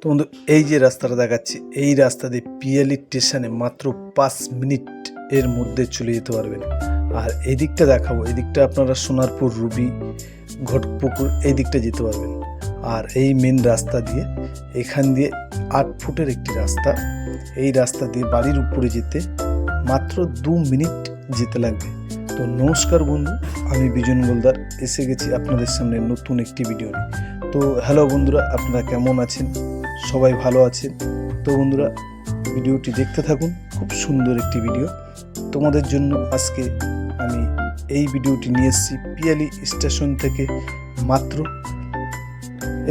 তো বন্ধু এই যে রাস্তাটা দেখাচ্ছি, এই রাস্তা দিয়ে পিয়ালি স্টেশনে মাত্র 5 মিনিট এর মধ্যে চলে যেতে পারবেন। আর এই দিকটা দেখাবো, এই দিকটা আপনারা সোনারপুর, রুবি, ঘটপুকুর এই দিকটা যেতে পারবেন। আর এই মেন রাস্তা দিয়ে, এখান দিয়ে 8 ফুটের একটি রাস্তা, এই রাস্তা দিয়ে বাড়ির উপরে যেতে মাত্র 2 মিনিট যেতে লাগবে। তো নমস্কার বন্ধু, আমি বিজন গোলদার এসে গেছি আপনাদের সামনে নতুন একটি ভিডিও নিয়ে। তো হ্যালো বন্ধুরা, আপনারা কেমন আছেন? সবাই ভালো আছেন তো? বন্ধুরা ভিডিওটি দেখতে থাকুন, খুব সুন্দর একটি ভিডিও তোমাদের জন্য। আজকে আমি এই ভিডিওটি নিয়ে এসেছি পিয়ালি স্টেশন থেকে মাত্র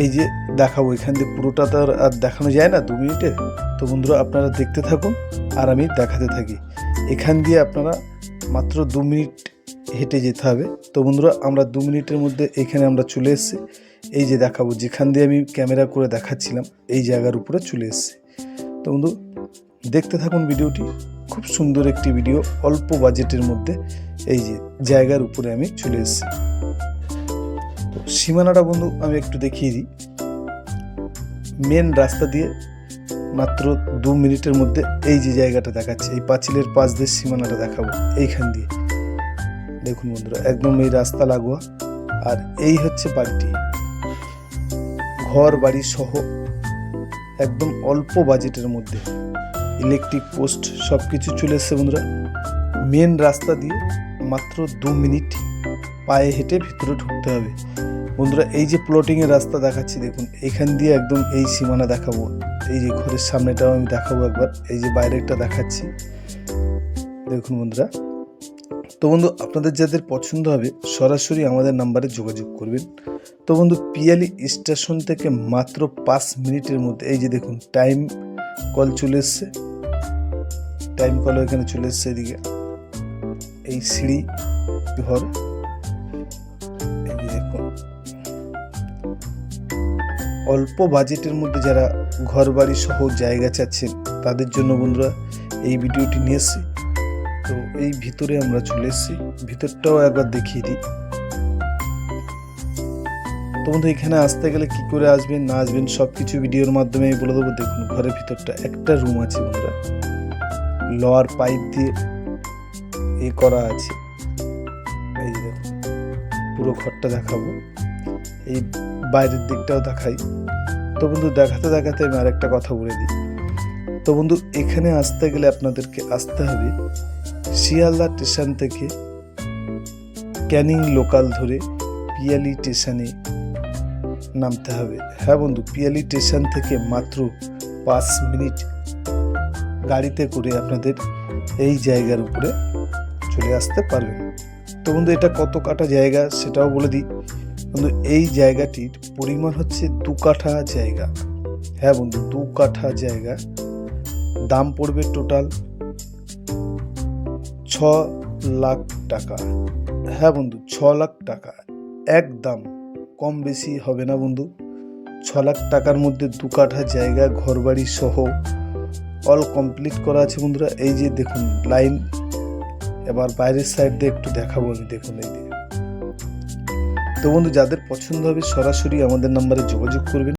এই যে দেখাবো, এখান দিয়ে পুরোটা তো আর দেখানো যায় না 2 মিনিটে। তো বন্ধুরা আপনারা দেখতে থাকুন আর আমি দেখাতে থাকি। এখান দিয়ে আপনারা মাত্র 2 মিনিট হেঁটে যেতে হবে। তো বন্ধুরা আমরা 2 মিনিটের মধ্যে এখানে আমরা চলে এসেছি। এই যে দেখাবো, যেখান দিয়ে আমি ক্যামেরা করে দেখাচ্ছিলাম এই জায়গার উপরে চলে এসেছি। তো বন্ধু দেখতে থাকুন ভিডিওটি, খুব সুন্দর একটি ভিডিও, অল্প বাজেটের মধ্যে এই যে জায়গার উপরে আমি চলে এসেছি। তো সীমানাটা বন্ধু আমি একটু দেখিয়ে দিই। মেন রাস্তা দিয়ে মাত্র 2 মিনিটের মধ্যে এই যে জায়গাটা দেখাচ্ছে, এই পাঁচিলের পাশ দিয়ে সীমানাটা দেখাবো। এইখান দিয়ে দেখুন বন্ধুরা, একদম এই রাস্তা লাগোয়া। আর এই হচ্ছে বাড়িটি, ঘর বাড়ি সহ একদম অল্প বাজেটের মধ্যে, ইলেকট্রিক পোস্ট সব কিছু চলে এসছে বন্ধুরা। মেন রাস্তা দিয়ে মাত্র 2 মিনিট পায়ে হেঁটে ভিতরে ঢুকতে হবে বন্ধুরা। এই যে প্লটিংয়ের রাস্তা দেখাচ্ছি দেখুন, এখান দিয়ে একদম এই সীমানা দেখাবো। এই যে ঘরের সামনেটাও আমি দেখাবো একবার, এই যে বাইরেটা দেখাচ্ছি দেখুন বন্ধুরা। তো বন্ধু আপনাদের যাদের পছন্দ হবে সরাসরি আমাদের নাম্বারে যোগাযোগ করবেন। তো বন্ধু পিয়ালি স্টেশন থেকে মাত্র 5 মিনিটের মধ্যে এই যে দেখুন টাইম কল চলে এসছে, টাইম কলও এখানে চলে এসছে। এদিকে এই সিঁড়ি ঘর, এই যে দেখুন অল্প বাজেটের মধ্যে যারা ঘর বাড়ি সহ জায়গা চাচ্ছেন তাদের জন্য বন্ধুরা এই ভিডিওটি নিয়ে এসেছি। তো এই ভিতরে আমরা চলে এসেছি, ভিতরটাও একবার দেখিয়ে দিই। তো বন্ধু এখানে আসতে গেলে কি করে আসবেন না আসবেন সবকিছু ভিডিওর মাধ্যমে আমি বলে দেবো। দেখুন ঘরের ভিতরটা একটা রুম আছে বন্ধুরা, লোয়ার পাইপ দিয়ে এ করা আছে। এই যে দেখুন পুরো ঘরটা দেখাবো, এই বাইরের দিকটাও দেখাই। তো বন্ধু দেখাতে দেখাতে আমি আরেকটা কথা বলে দিই। তো বন্ধু এখানে আসতে গেলে আপনাদেরকে আসতে হবে শিয়ালদা স্টেশন থেকে ক্যানিং লোকাল ধরে পিয়ালি স্টেশনে নামতে হবে। হ্যাঁ বন্ধু, পিয়ালি স্টেশন থেকে মাত্র 5 মিনিট গাড়িতে করে আপনাদের এই জায়গার উপরে চলে আসতে পারবেন। তো বন্ধু এটা কত কাঠা জায়গা সেটাও বলে দিই বন্ধু। এই জায়গাটির পরিমাণ হচ্ছে 2 কাঠা জায়গা। হ্যাঁ বন্ধু 2 কাঠা জায়গা, দাম পড়বে টোটাল 6 লাখ টাকা। হ্যাঁ বন্ধু 6 লাখ টাকা একদম, কম বেশি হবে না বন্ধু। 6 লাখ টাকার মধ্যে 2 কাঠা জায়গা, ঘরবাড়ি সহ অল কমপ্লিট করা আছে বন্ধুরা। এই যে দেখুন লাইন, এবার বাইরের সাইড দিয়ে একটু দেখাবো আমি, দেখুন এই দিকে। তো বন্ধু যাদের পছন্দ হবে সরাসরি আমাদের নাম্বারে যোগাযোগ করবেন।